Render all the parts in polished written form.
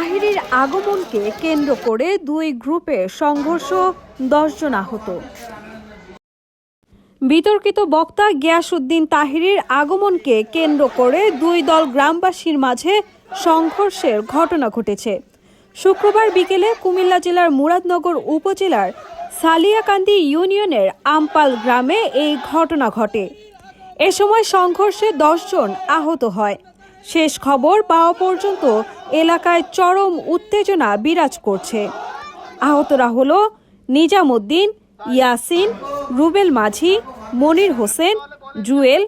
তাহিরের আগমনকে কেন্দ্র করে দুই গ্রুপে সংঘর্ষ, 10 জন আহত। বিতর্কিত বক্তা গিয়াসউদ্দিন তাহিরের আগমনকে কেন্দ্র করে দুই দল গ্রামবাসীর মাঝে সংঘর্ষের ঘটনা ঘটেছে। শুক্রবার বিকেলে কুমিল্লা জেলার মুরাদনগর উপজেলার সালিয়াকান্দি ইউনিয়নের আমপাল গ্রামে এই ঘটনা ঘটে। এ সময় সংঘর্ষে 10 জন আহত হয়। শেষ খবর পাওয়া পর্যন্ত এলাকায় চরম উত্তেজনা বিরাজ করছে। আহতরা হল নিজামউদ্দিন, ইয়াসিন, রুবেল মাঝি, মনির হোসেন, জুয়েল,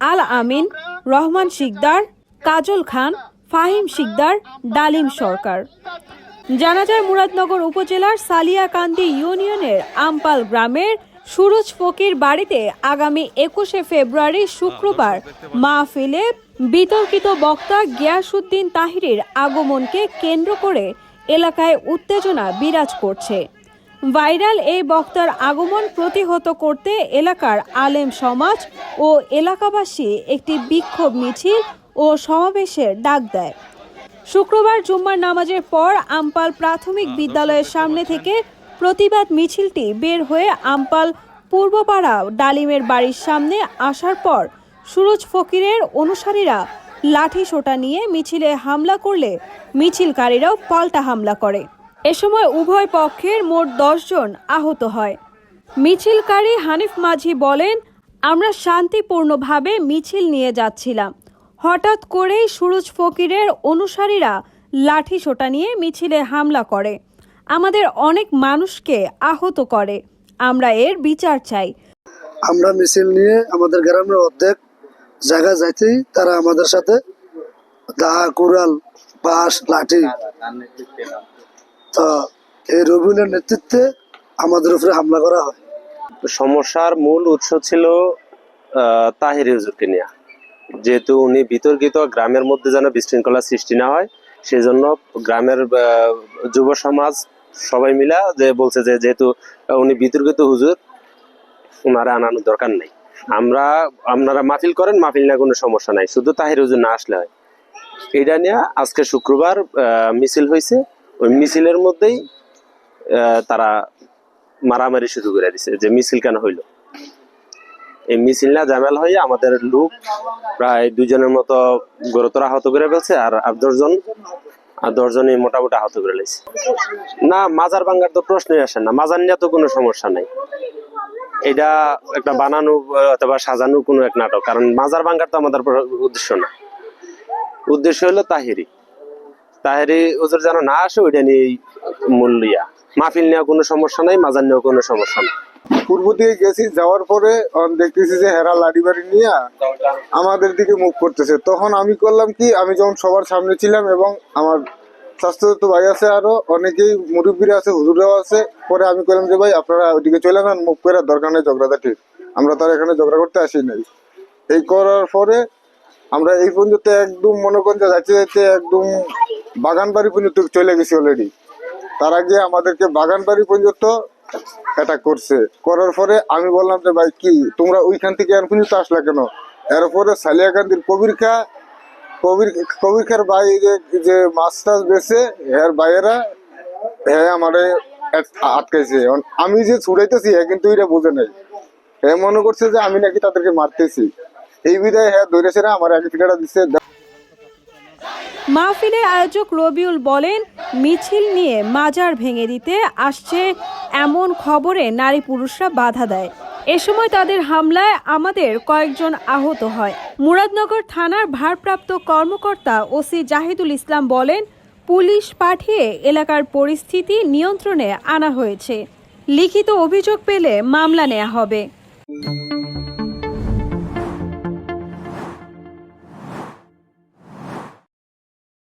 আল আমিন, রহমান শিকদার, কাজল খান, ফাহিম শিকদার, ডালিম সরকার। জানা যায় মুরাদনগর উপজেলার সালিয়াকান্দি ইউনিয়নের আমপাল গ্রামের সুরজ ফকির বাড়িতে আগামী 21শে ফেব্রুয়ারি শুক্রবার মাহফিলে বিতর্কিত বক্তা গিয়াসউদ্দিন তাহিরের আগমনকে কেন্দ্র করে এলাকায় উত্তেজনা বিরাজ করছে। ভাইরাল এই বক্তার আগমন প্রতিহত করতে এলাকার আলেম সমাজ ও এলাকাবাসী একটি বিক্ষোভ মিছিল ও সমাবেশের ডাক দেয়। শুক্রবার জুম্মার নামাজের পর আমপাল প্রাথমিক বিদ্যালয়ের সামনে থেকে প্রতিবাদ মিছিলটি বের হয়ে আমপাল পূর্বপাড়া ডালিমের বাড়ির সামনে আসার পর সুরজ ফকিরের অনুসারীরা লাঠি সোঁটা নিয়ে মিছিলে হামলা করলে মিছিলকারীরাও পাল্টা হামলা করে। এ সময় উভয় পক্ষের মোট 10 জন আহত হয়। মিছিলকারী হানিফ মাঝি বলেন, আমরা শান্তিপূর্ণভাবে মিছিল নিয়ে যাচ্ছিলাম। হঠাৎ করেই সুরজ ফকিরের অনুসারীরা লাঠি সোঁটা নিয়ে মিছিলে হামলা করে, আমাদের অনেক মানুষকে আহত করে। আমরা এর বিচার চাই। আমরা মিছিল নিয়ে আমাদের গ্রামের অর্ধেক জায়গা যাইতেই তারা আমাদের সাথে দা, কুড়াল, বাঁশ, লাঠি, তো এই রবিউলের নেতৃত্বে আমাদের উপরে হামলা করা হয়। সমস্যার মূল উৎস ছিল তাহির হুজুরকে নিয়ে। যেহেতু উনি বিতর্কিত, গ্রামের মধ্যে যেন বিশৃঙ্খলা সৃষ্টি না হয়, সেজন্য গ্রামের যুব সমাজ সবাই মিলা যে বলছে যে যেহেতু উনি বিতর্কিত হুজুর, ওনারা আনানোর দরকার নেই। আপনারা মাহফিল করেন, মাহফিল না কোনো সমস্যা নাই, শুধু তাহির হুজুর না আসলে হয়। এইটা নিয়ে আজকে শুক্রবার মিছিল হয়েছে। ওই মিছিলের মধ্যেই তারা মারামারি শুরু করে দিছে যে মিছিল কেন হইলো। এই মিছিল না ঝামেলা হয়ে আমাদের লোক প্রায় 2 জনের মতো গুরুতর আহত করে ফেলছে, আর 10 জনই মোটামুটি আহত করে লেছে। না, মাজার ভাঙ্গার তো প্রশ্নই আসে না, মাজার নিয়ে তো কোনো সমস্যা নাই। এটা একটা বানানো অথবা সাজানো কোনো এক নাটক, কারণ মাজার ভাঙ্গার তো আমাদের উদ্দেশ্য না। উদ্দেশ্য হলো তাহিরি হুজুর যেন না আসে, ওইটা নিয়ে মূল ইয়া। মাহফিল নিয়ে কোনো সমস্যা নাই, মাজার নিয়েও কোনো সমস্যা নেই। পূর্ব দিকে গেছি, যাওয়ার পরে দেখতেছি যে হেরা লাঠি বাড়ি নিয়ে আমাদের দিকে মুখ করতেছে। তখন আমি করলাম কি, আমি যখন সবার সামনে ছিলাম এবং আমার স্বাস্থ্য ভাই আছে, আরো অনেকেই মুরব্বীরা আছে, হুজুরাও আছে, পরে আমি করলাম যে ভাই আপনারা ওইদিকে চলে যান, মুখ করে দরকার নেই ঝগড়াটা, ঠিক আমরা তো আর এখানে ঝগড়া করতে আসি নাই। এই করার পরে আমরা এই পর্যন্ত একদম মনে করেন যে যাইতে যাইতে একদম বাগান বাড়ি পর্যন্ত চলে গেছি অলরেডি। তার আগে আমাদেরকে বাগান বাড়ি পর্যন্ত অ্যাটাক করছে। করার পরে আমি বললাম যে ভাই কি তোমরা ওইখান থেকে আর পর্যন্ত আসলা কেন? এরপরে সালিয়াকান্দির কবির খার ভাই যে মাছ টাছ বেছে এর ভাইয়েরা আমারে আটকাইছে। আমি যে ছুড়াইতেছি কিন্তু এটা বুঝে নাই, মনে করছে যে আমি নাকি তাদেরকে মারতেছি। এই বিধায় ধরেছে না, আমার আগে ফিটাটা দিচ্ছে। মাহফিলের আয়োজক রবিউল বলেন, মিছিল নিয়ে মাজার ভেঙে দিতে আসছে এমন খবরে নারী পুরুষরা বাধা দেয়। এ সময় তাদের হামলায় আমাদের কয়েকজন আহত হয়। মুরাদনগর থানার ভারপ্রাপ্ত কর্মকর্তা ওসি জাহিদুল ইসলাম বলেন, পুলিশ পাঠিয়ে এলাকার পরিস্থিতি নিয়ন্ত্রণে আনা হয়েছে। লিখিত অভিযোগ পেলে মামলা নেওয়া হবে।